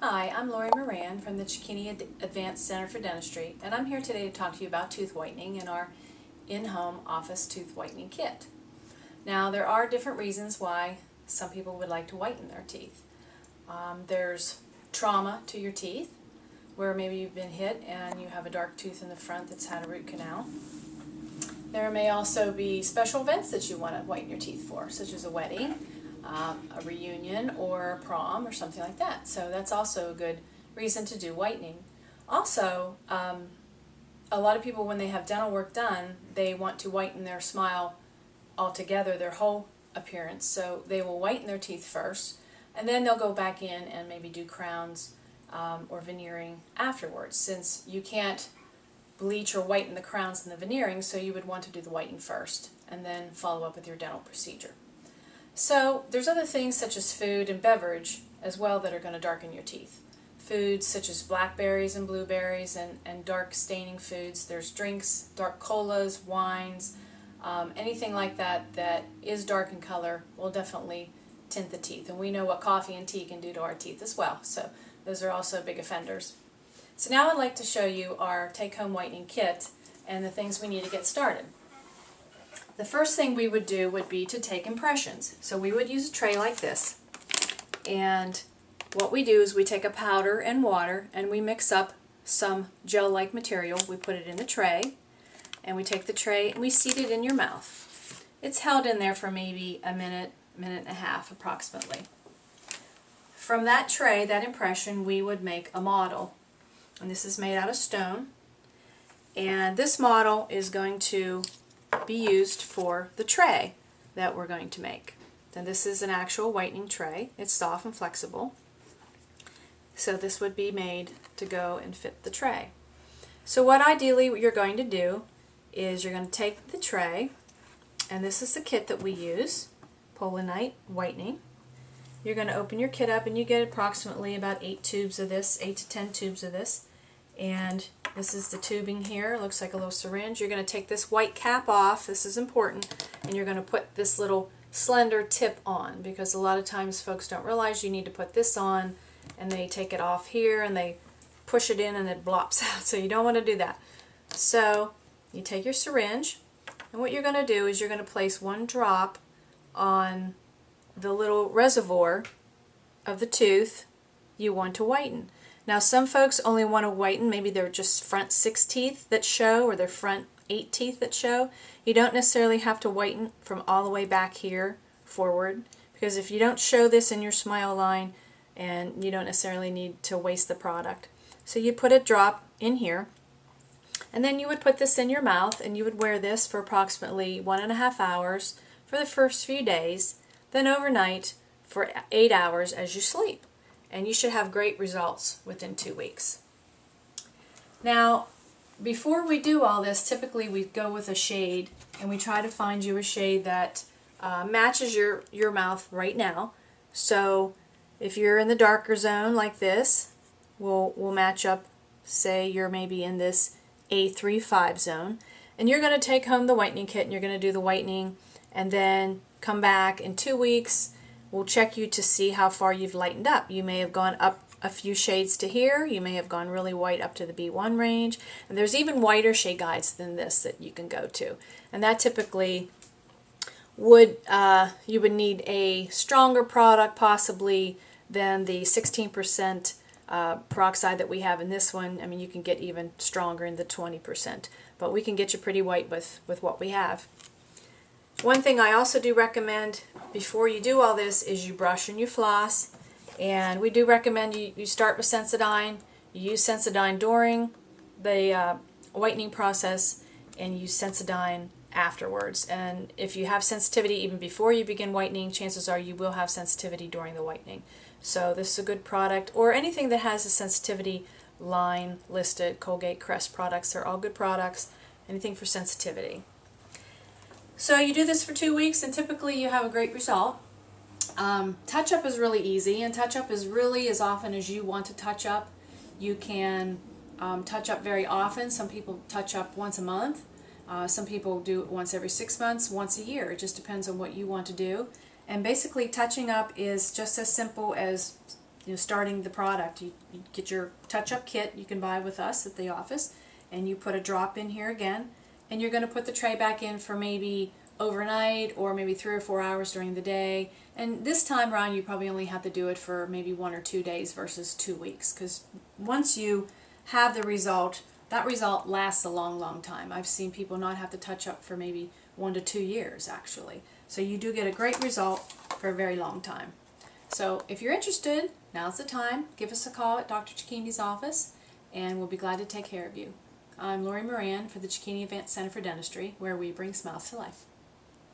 Hi, I'm Lori Moran from the Chikini Advanced Center for Dentistry, and I'm here today to talk to you about tooth whitening and our in-home office tooth whitening kit. Now, there are different reasons why some people would like to whiten their teeth. There's trauma to your teeth, where maybe you've been hit and you have a dark tooth in the front that's had a root canal. There may also be special events that you want to whiten your teeth for, such as a wedding, a reunion, or a prom, or something like that. So that's also a good reason to do whitening. Also, a lot of people, when they have dental work done, they want to whiten their smile altogether, their whole appearance. So they will whiten their teeth first, and then they'll go back in and maybe do crowns or veneering afterwards. Since you can't bleach or whiten the crowns and the veneering, so you would want to do the whitening first and then follow up with your dental procedure. So there's other things such as food and beverage as well that are going to darken your teeth. Foods such as blackberries and blueberries and dark staining foods. There's drinks, dark colas, wines, anything like that that is dark in color will definitely tint the teeth. And we know what coffee and tea can do to our teeth as well. So those are also big offenders. So now I'd like to show you our take-home whitening kit and the things we need to get started. The first thing we would do would be to take impressions. So we would use a tray like this, and what we do is we take a powder and water and we mix up some gel-like material. We put it in the tray, and we take the tray and we seat it in your mouth. It's held in there for maybe a minute, minute and a half approximately. From that tray, that impression, we would make a model, and this is made out of stone, and this model is going to be used for the tray that we're going to make. Then this is an actual whitening tray. It's soft and flexible. So this would be made to go and fit the tray. So what ideally you're going to do is you're going to take the tray, and this is the kit that we use, Polinite Whitening. You're going to open your kit up and you get approximately about 8 tubes of this, 8 to 10 tubes of this. And this is the tubing here. It looks like a little syringe. You're going to take this white cap off. This is important. And you're going to put this little slender tip on, because a lot of times folks don't realize you need to put this on, and they take it off here and they push it in and it blops out. So you don't want to do that. So you take your syringe, and what you're going to do is you're going to place 1 drop on the little reservoir of the tooth you want to whiten. Now, some folks only want to whiten, maybe they're just front 6 teeth that show, or their front 8 teeth that show. You don't necessarily have to whiten from all the way back here forward, because if you don't show this in your smile line, and you don't necessarily need to waste the product. So you put a drop in here, and then you would put this in your mouth, and you would wear this for approximately 1.5 hours for the first few days, then overnight for 8 hours as you sleep. And you should have great results within 2 weeks. Now, before we do all this, typically we go with a shade, and we try to find you a shade that matches your mouth right now. So if you're in the darker zone like this, we'll match up, say you're maybe in this A35 zone, and you're going to take home the whitening kit and you're going to do the whitening, and then come back in 2 weeks. We'll check you to see how far you've lightened up. You may have gone up a few shades to here. You may have gone really white up to the B1 range. And there's even whiter shade guides than this that you can go to. And that typically would, you would need a stronger product possibly than the 16% peroxide that we have in this one. I mean, you can get even stronger in the 20%. But we can get you pretty white with what we have. One thing I also do recommend before you do all this is you brush and you floss, and we do recommend you start with Sensodyne. You use Sensodyne during the whitening process, and use Sensodyne afterwards. And if you have sensitivity even before you begin whitening, chances are you will have sensitivity during the whitening. So this is a good product, or anything that has a sensitivity line listed. Colgate, Crest products, they're all good products. Anything for sensitivity. So you do this for 2 weeks, and typically you have a great result. Touch-up is really easy, and touch-up is really as often as you want to touch up. You can touch up very often. Some people touch up once a month. Some people do it once every 6 months, once a year. It just depends on what you want to do. And basically touching up is just as simple as starting the product. You get your touch-up kit you can buy with us at the office, and you put a drop in here again, and you're going to put the tray back in for maybe overnight or maybe 3 or 4 hours during the day. And this time around you probably only have to do it for maybe 1 or 2 days versus 2 weeks, because once you have the result, that result lasts a long time. I've seen people not have to touch up for maybe 1 to 2 years actually. So you do get a great result for a very long time. So if you're interested, now's the time. Give us a call at Dr. Cicchini's office and we'll be glad to take care of you. I'm Lori Moran for the Cicchini Advanced Center for Dentistry, where we bring smiles to life.